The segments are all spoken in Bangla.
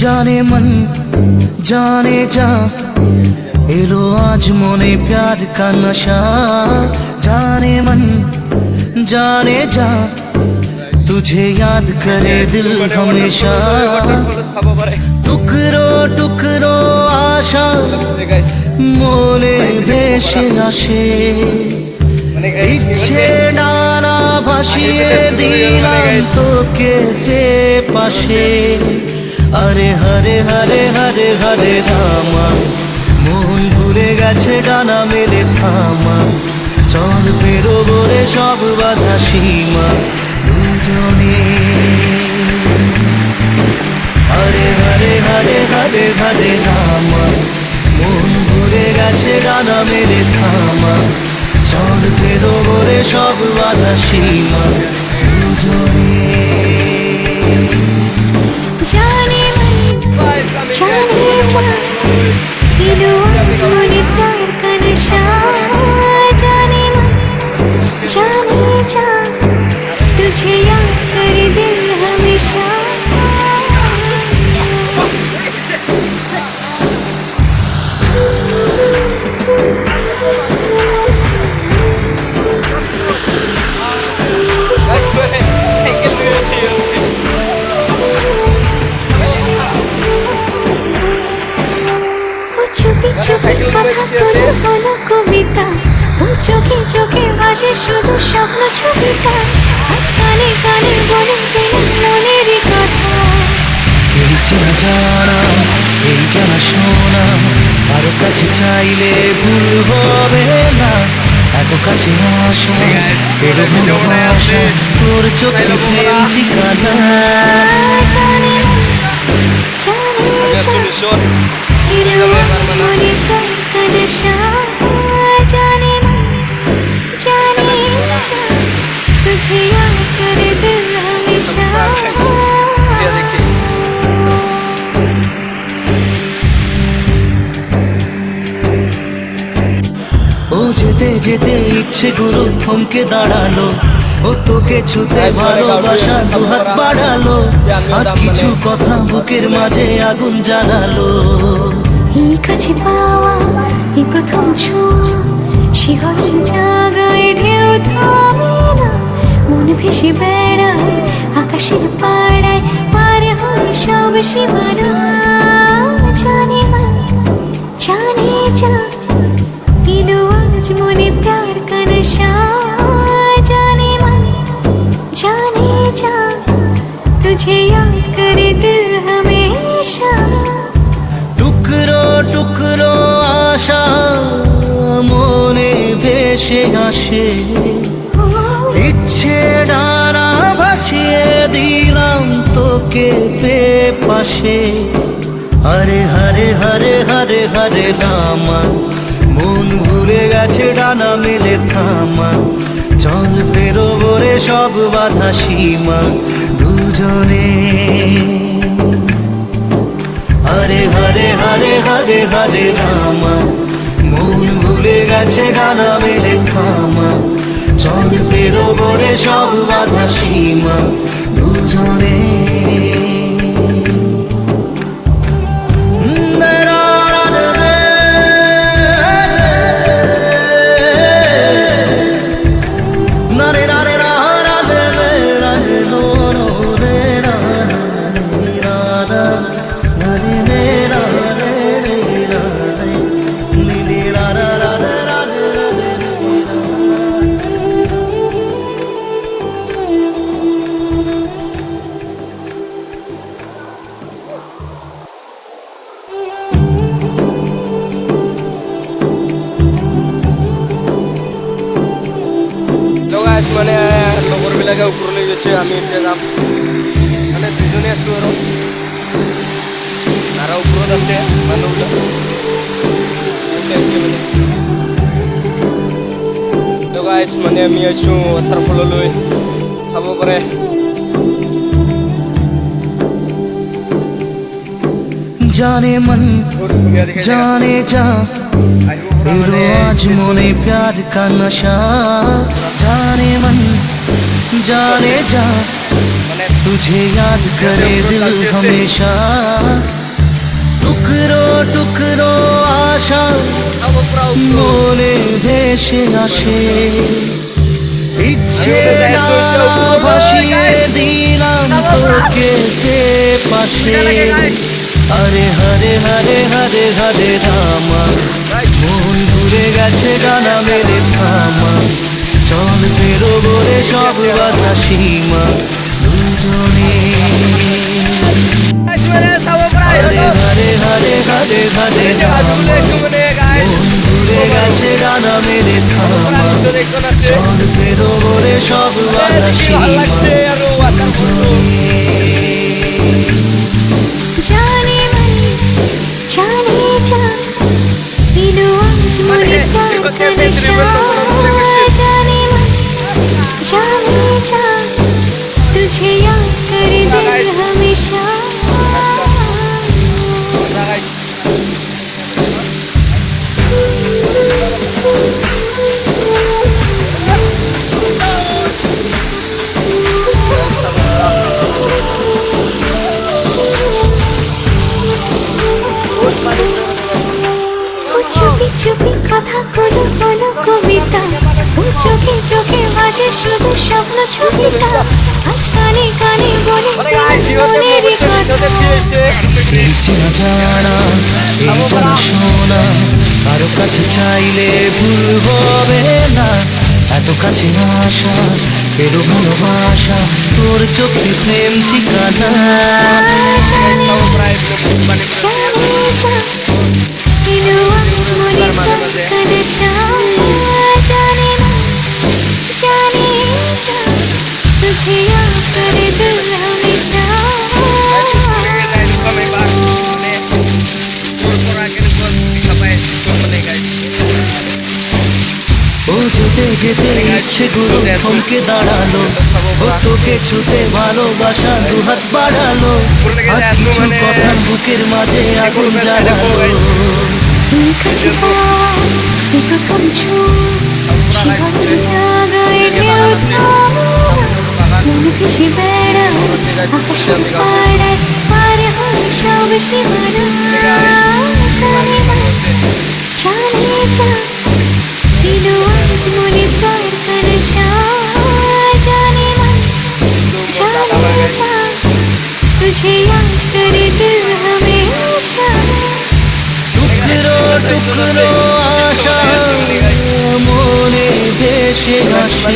जाने मन जाने जा एलो आज मोने प्यार का नशा जाने मन जाने जा तुझे याद करे दिल हमेशा टुकरो टुकरो आशा मोने भेसे आशे इच्छे डाना भासिए दिलाम তোকে পাশে আরে হরে হরে হরে হরে রামা মন ভুলে গেছে ডানা মেলে থামা চল বেরোবো রে সব বাধা সীমা দুজনে হরে হরে হরে হরে হরে রামা মন ভুলে গেছে ডানা মেলে থামা চল বেরোবো রে সব বাধা সীমা দুজনে जाने मन जाने जा दिलो मोने प्यार का नशा जाने मन जाने जा तुझे याद करे दिल हमेशा কবিতা ও চোখে চোখে ভাসে শুধু স্বপ্ন ছবিটা আজ কানে কানে বলে দিলাম মনের কথা এই জানা জানা এই জানা শোনা আরো কাছে চাইলে ভুল হবে না এত কাছে আসা এর ভালোবাসা তোর চোখে প্রেম ঠিকানা জানে জানে जा मोने प्यार का नशा जाने मन जाने जा तुझे याद करे दिल हमेशा ও যেতে যেতে ইচ্ছে গুলো থমকে দাঁড়ালো ও তোকে ছুতে ভালোবাসা দুহাত বাড়ালো আজ কিছু কথা বুকের মাঝে আগুন জ্বালালো এই কাছে পাওয়া এই প্রথম ছোঁয়া শিহরণ জাগায় ঢেউ থামে না মন ভেসে বেড়ায় আকাশের পাড়ায় পার হয় সব সীমানা জানে मन जाने जा दिलो आज मोने प्यार का नशा जाने मन जाने जा तुझे याद करे दिल हमेशा টুকরো টুকরো আশা মনে ভেসে আসে ইচ্ছে ডানা ভাসিয়ে দিলাম তোকে পাশে হরে হরে হরে হরে হরে রামা মন ভুলে গেছে ডানা মেলে থামা চল বেরোবো রে সব বাধা সীমা দুজনে হরে হরে হরে হরে হরে রামা মন ভুলে গেছে ডানা মেলে থামা চল বেরোবো রে সব বাধা সীমা দুজনে মানে লগৰবিলাকে ওপৰলৈ গৈছে আমি এতিয়া যাম মানে দুজনে আছোঁ আৰু ওপৰত আছে মানুহবিলাক মানে গাইছ মানে আমি আহিছোঁ ৱাটাৰফললৈ চাব পাৰে जाने मन जाने जा एलो आज मोने प्यार का नशा जाने मन जाने जा तुझे याद करे दिल हमेशा টুকরো টুকরো আশা মনে ভেসে আসে, ইচ্ছে ভাসিয়ে দিলাম তোকে পাশে। হরে হরে হরে হরে হরে রামা, মন ঘুরে গেছে ডানা মেলে থামা, চল ফেরো বলে সব বাধা সীমা দুজনে। হরে হরে হরে হরে হরে রামা, মন ঘুরে গেছে ডানা মেলে থামা, চল ফেরো বলে সব বাধা সীমা দুজনে। জানে মন জানে যা দিলো আজ মনে কানে জানে মন জানে যা तुझे याद करे दिल हमेशा। চুপি চুপি কথা বলো বলো কবিতা, ও চোখে চোখে ভাসে শুধু স্বপ্ন ছবিটা, আজ কানে কানে বলে মনের কথা। এই চেনা জানা এই জানা শোনা, কারো কাছে চাইলে ভুল হবে না, এত কাছে আসা এলো ভালোবাসা, তোর চোখে প্রেম ঠিকানা। तुझे याद करे दिल हमेशा। ও যেতে যেতে ইচ্ছে গুলো থমকে দাঁড়ালো, ও তোকে ছুতে ভালোবাসা দুহাত বাড়ালো, আজ কিছু কথা বুকের মাঝে আগুন জ্বালালো। প্রথম শিহরণ জাগায় ঢেউ থামো, মন ভেসে বেড়ায় আকাশের পাড়ায়, পার হয় সব সীমানা। জানে মন জানে যা দিলো আজ মনে পার করশা, জানে মন জানে যা तुझे याद करे दिल हमेशा। টুকরো টুকরো আশা মনে ভেসে আসে,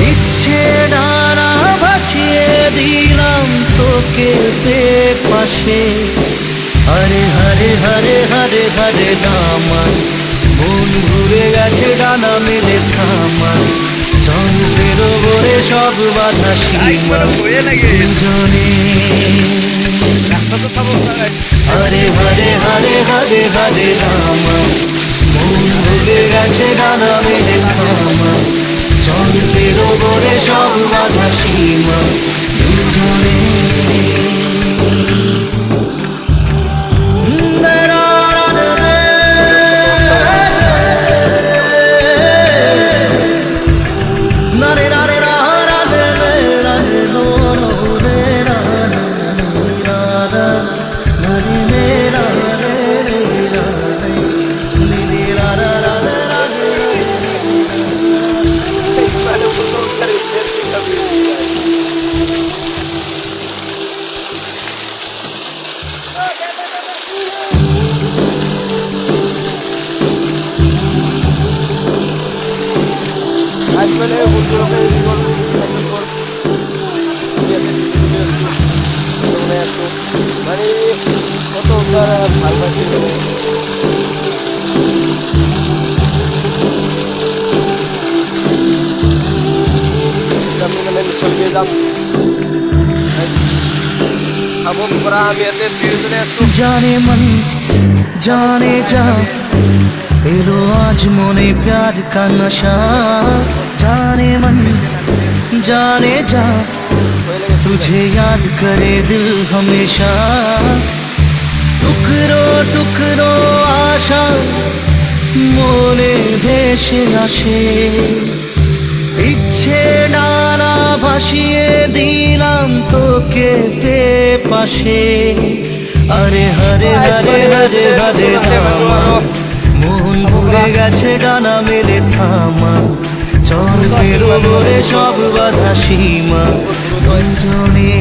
ইচ্ছে ডানা ভাসিয়ে দিলাম তোকে পাশে। হরে হরে হরে হরে হরে রামা, মন ঘুরে গেছে ডানা মেলে থামা, চল ফেরো বলে সব বাধা সীমা দুজনে। হরে হরে হরে হরে হরে রামা, মন ভুলে গেছে ডানা মেলে থামা, চল ফেরো বলে সব বাধা সীমা দুজনে। মানে বন্ধুরা মানে কত ভালোবাসি আমি মানে চলিয়ে যাম সামন করা আমি এতে ফিরে চলে আসবো। जाने मन जाने जा एलो आज मोने प्यार का नशा, जाने मन जाने जा तुझे याद करे दिल हमेशा। टुकरो टुकरो आशा मोने ভেসে আসে, ইচ্ছে ডানা ভাসিয়ে দিলাম তোকে পাশে। আরে হরে হরে হরে হরে রামা মন ভুলে গেছে ডানা মেলে থামা চল পেরোবো রে সব বাধা সীমা দুজনে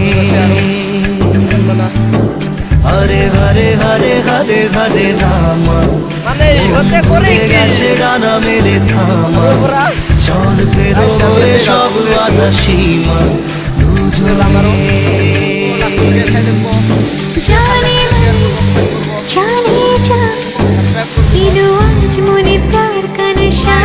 হরে হরে হরে হরে হরে রামা মানে ইহতে করে ভুলে গেছে ডানা মেলে থামা চল পেরোবো রে সব বাধা সীমা দুজনে জানে চালিয়ে যা এলো আজ মনে প্যার কা নশা